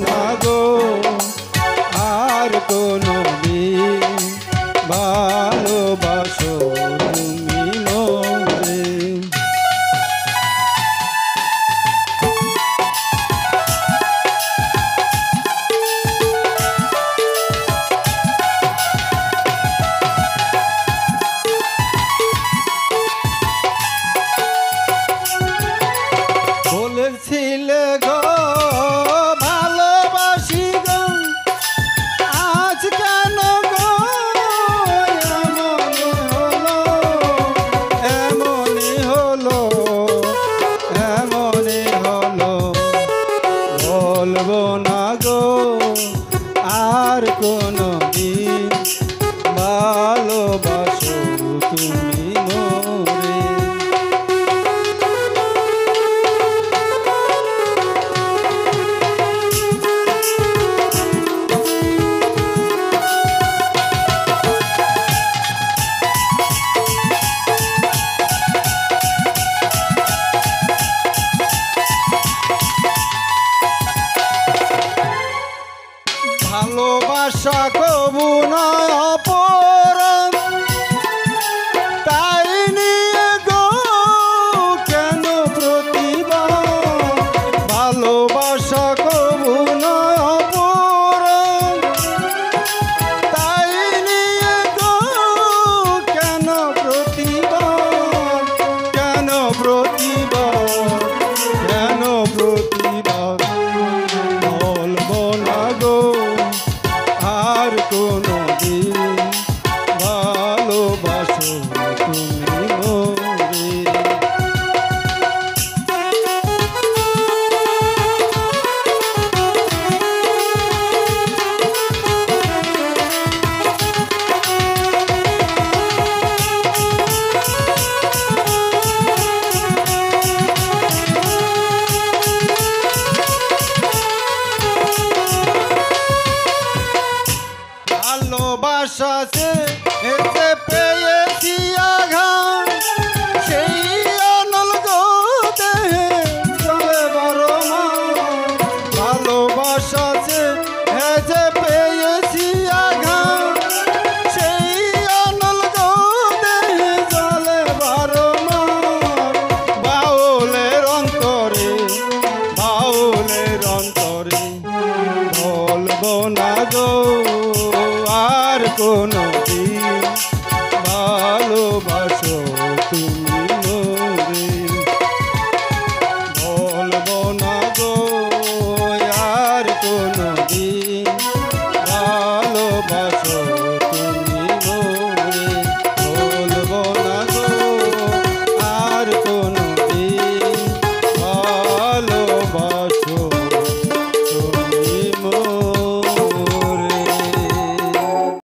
না গো আর কোনো দিন ভালোবাসো তুমি মোরে। বলেছিলে গো ভালোবাসি গো, আজ কেন গো এমনই হলো, এমনই হলো। বলবো না গো আর কোনো দিন ভালোবাসো তুমি মোরে। ভালোবাসা কবু নয় অপরাধ, তাই নিয়ে গো কেন প্রতিবাদ। ভালোবাসা কবু নয় অপরাধ, তাই নিয়ে গো কেন প্রতিবাদ, কেন প্রতিবাদ, কেন প্রতিবাদ। বলবো না গো আর কোনো দিন ভালোবাসো তুমি মোরে। ভালোবাসাতে এতে পেয়েছি আঘাত, সেই অনল গো দেহে চলে বারো মাস। ভালোবাসাতে এতে পেয়েছি আঘাত, সেই অনল গো দেহে চলে বারো মাস। বাউলের অন্তরে, বাউলের অন্তরে বলবো না গো আর কোনো